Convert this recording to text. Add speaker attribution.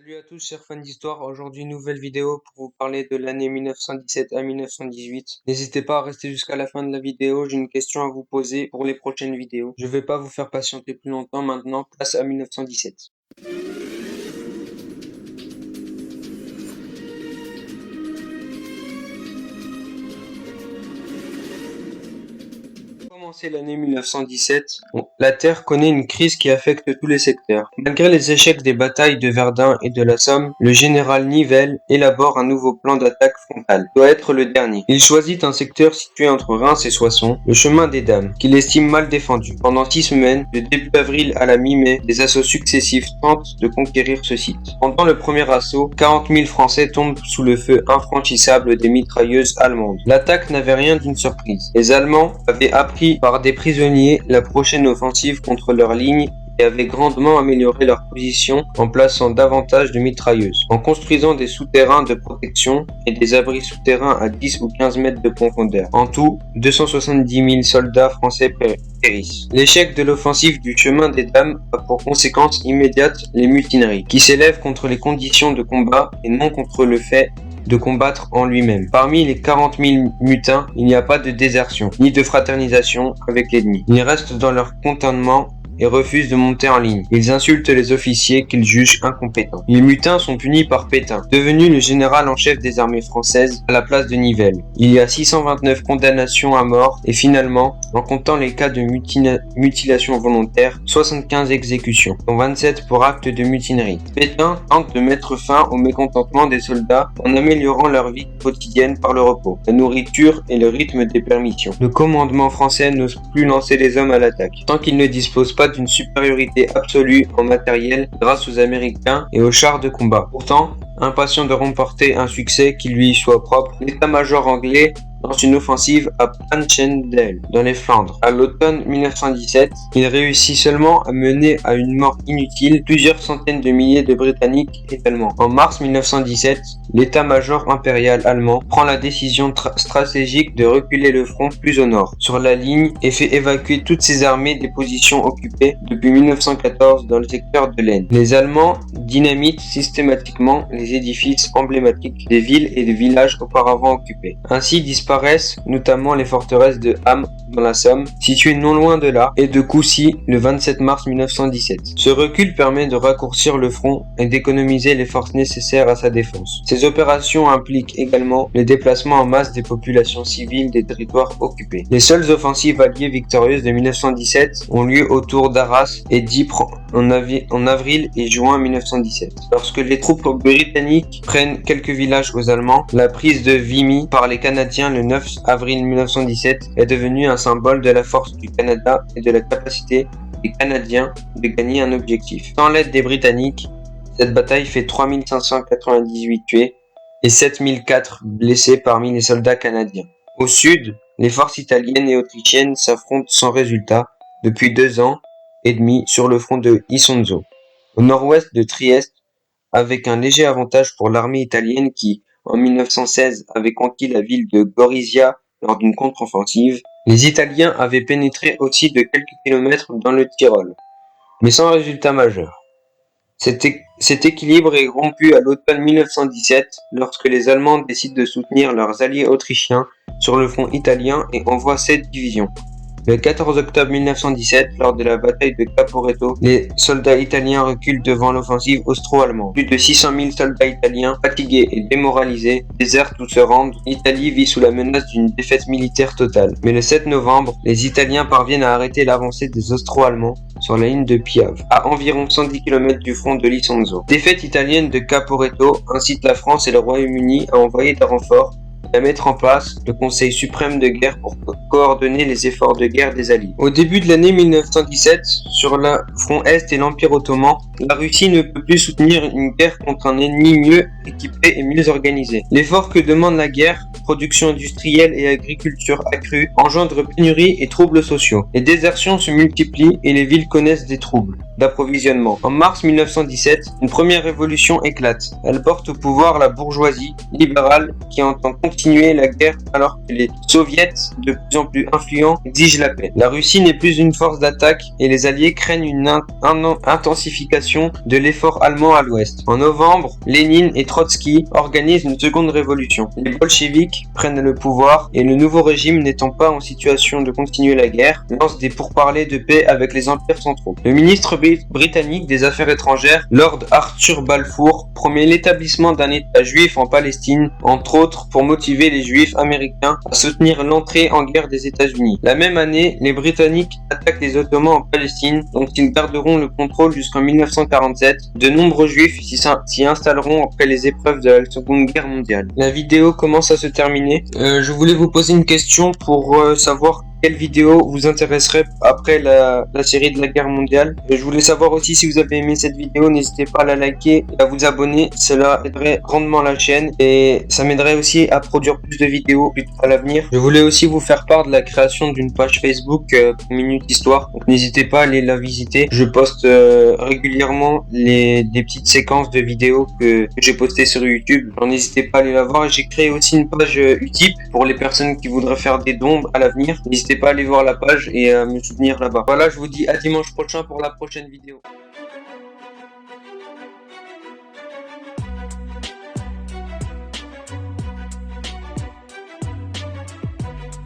Speaker 1: Salut à tous chers fans d'histoire, aujourd'hui nouvelle vidéo pour vous parler de l'année 1917 à 1918. N'hésitez pas à rester jusqu'à la fin de la vidéo, j'ai une question à vous poser pour les prochaines vidéos. Je vais pas vous faire patienter plus longtemps maintenant, place à 1917. Commencer l'année 1917, la Terre connaît une crise qui affecte tous les secteurs. Malgré les échecs des batailles de Verdun et de la Somme, le général Nivelle élabore un nouveau plan d'attaque frontale. Il doit être le dernier. Il choisit un secteur situé entre Reims et Soissons, le chemin des Dames, qu'il estime mal défendu. Pendant 6 semaines, de début avril à la mi-mai, des assauts successifs tentent de conquérir ce site. Pendant le premier assaut, 40 000 Français tombent sous le feu infranchissable des mitrailleuses allemandes. L'attaque n'avait rien d'une surprise. Les Allemands avaient appris par des prisonniers la prochaine offensive contre leurs lignes et avaient grandement amélioré leur position en plaçant davantage de mitrailleuses, en construisant des souterrains de protection et des abris souterrains à 10 ou 15 mètres de profondeur. En tout, 270 000 soldats français périssent. L'échec de l'offensive du chemin des Dames a pour conséquence immédiate les mutineries, qui s'élèvent contre les conditions de combat et non contre le fait de combattre en lui-même. Parmi les 40 000 mutins, il n'y a pas de désertion, ni de fraternisation avec l'ennemi. Ils restent dans leur cantonnement et refusent de monter en ligne. Ils insultent les officiers qu'ils jugent incompétents. Les mutins sont punis par Pétain, devenu le général en chef des armées françaises à la place de Nivelle. Il y a 629 condamnations à mort et finalement, en comptant les cas de mutilation volontaire, 75 exécutions, dont 27 pour acte de mutinerie. Pétain tente de mettre fin au mécontentement des soldats en améliorant leur vie quotidienne par le repos, la nourriture et le rythme des permissions. Le commandement français n'ose plus lancer les hommes à l'attaque, tant qu'il ne dispose pas d'une supériorité absolue en matériel grâce aux Américains et aux chars de combat. Pourtant, impatient de remporter un succès qui lui soit propre, l'état-major anglais lance une offensive à Passchendaele, dans les Flandres. À l'automne 1917, il réussit seulement à mener à une mort inutile plusieurs centaines de milliers de Britanniques et d'Allemands. En mars 1917, l'état-major impérial allemand prend la décision stratégique de reculer le front plus au nord, sur la ligne, et fait évacuer toutes ses armées des positions occupées depuis 1914 dans le secteur de l'Aisne. Les Allemands dynamitent systématiquement les édifices emblématiques des villes et des villages auparavant occupés. Ainsi disparaissent notamment les forteresses de Ham dans la Somme, situées non loin de là, et de Coucy le 27 mars 1917. Ce recul permet de raccourcir le front et d'économiser les forces nécessaires à sa défense. Ces opérations impliquent également le déplacement en masse des populations civiles des territoires occupés. Les seules offensives alliées victorieuses de 1917 ont lieu autour d'Arras et d'Ypres en avril et juin 1917. Lorsque les troupes britanniques prennent quelques villages aux Allemands, la prise de Vimy par les Canadiens le 9 avril 1917 est devenue un symbole de la force du Canada et de la capacité des Canadiens de gagner un objectif. Sans l'aide des Britanniques, cette bataille fait 3598 tués et 7004 blessés parmi les soldats canadiens. Au sud, les forces italiennes et autrichiennes s'affrontent sans résultat depuis 2 ans et demi sur le front de Isonzo, au nord-ouest de Trieste, avec un léger avantage pour l'armée italienne qui, en 1916, avait conquis la ville de Gorizia lors d'une contre-offensive. Les Italiens avaient pénétré aussi de quelques kilomètres dans le Tyrol, mais sans résultat majeur. Cet équilibre est rompu à l'automne 1917 lorsque les Allemands décident de soutenir leurs alliés autrichiens sur le front italien et envoient 7 divisions. Le 14 octobre 1917, lors de la bataille de Caporetto, les soldats italiens reculent devant l'offensive austro-allemande. Plus de 600 000 soldats italiens, fatigués et démoralisés, désertent ou se rendent. L'Italie vit sous la menace d'une défaite militaire totale. Mais le 7 novembre, les Italiens parviennent à arrêter l'avancée des Austro-Allemands sur la ligne de Piave, à environ 110 km du front de l'Isonzo. Défaite italienne de Caporetto incite la France et le Royaume-Uni à envoyer des renforts et à mettre en place le Conseil suprême de guerre pour coordonner les efforts de guerre des Alliés. Au début de l'année 1917, sur le front Est et l'Empire ottoman, la Russie ne peut plus soutenir une guerre contre un ennemi mieux équipé et mieux organisé. L'effort que demande la guerre, production industrielle et agriculture accrue, engendre pénuries et troubles sociaux. Les désertions se multiplient et les villes connaissent des troubles d'approvisionnement. En mars 1917, une première révolution éclate. Elle porte au pouvoir la bourgeoisie libérale qui entend continuer continuer la guerre alors que les soviets, de plus en plus influents, exigent la paix. La Russie n'est plus une force d'attaque et les Alliés craignent une intensification de l'effort allemand à l'ouest. En novembre, Lénine et Trotsky organisent une seconde révolution. Les bolcheviks prennent le pouvoir et le nouveau régime, n'étant pas en situation de continuer la guerre, lance des pourparlers de paix avec les empires centraux. Le ministre britannique des Affaires étrangères, Lord Arthur Balfour, promet l'établissement d'un État juif en Palestine, entre autres pour motiver les juifs américains à soutenir l'entrée en guerre des États-Unis. La même année, les Britanniques attaquent les Ottomans en Palestine, dont ils garderont le contrôle jusqu'en 1947. De nombreux juifs s'y installeront après les épreuves de la Seconde Guerre mondiale. La vidéo commence à se terminer. Je voulais vous poser une question pour savoir quelle vidéo vous intéresserait après la série de la guerre mondiale. Je voulais savoir aussi si vous avez aimé cette vidéo, n'hésitez pas à la liker et à vous abonner, cela aiderait grandement la chaîne et ça m'aiderait aussi à produire plus de vidéos à l'avenir. Je voulais aussi vous faire part de la création d'une page Facebook pour Minute Histoire, donc n'hésitez pas à aller la visiter. Je poste régulièrement des petites séquences de vidéos que j'ai postées sur YouTube, alors n'hésitez pas à aller la voir. J'ai créé aussi une page Utip pour les personnes qui voudraient faire des dons à l'avenir. N'hésitez pas à aller voir la page et à me soutenir là-bas. Voilà, je vous dis à dimanche prochain pour la prochaine vidéo.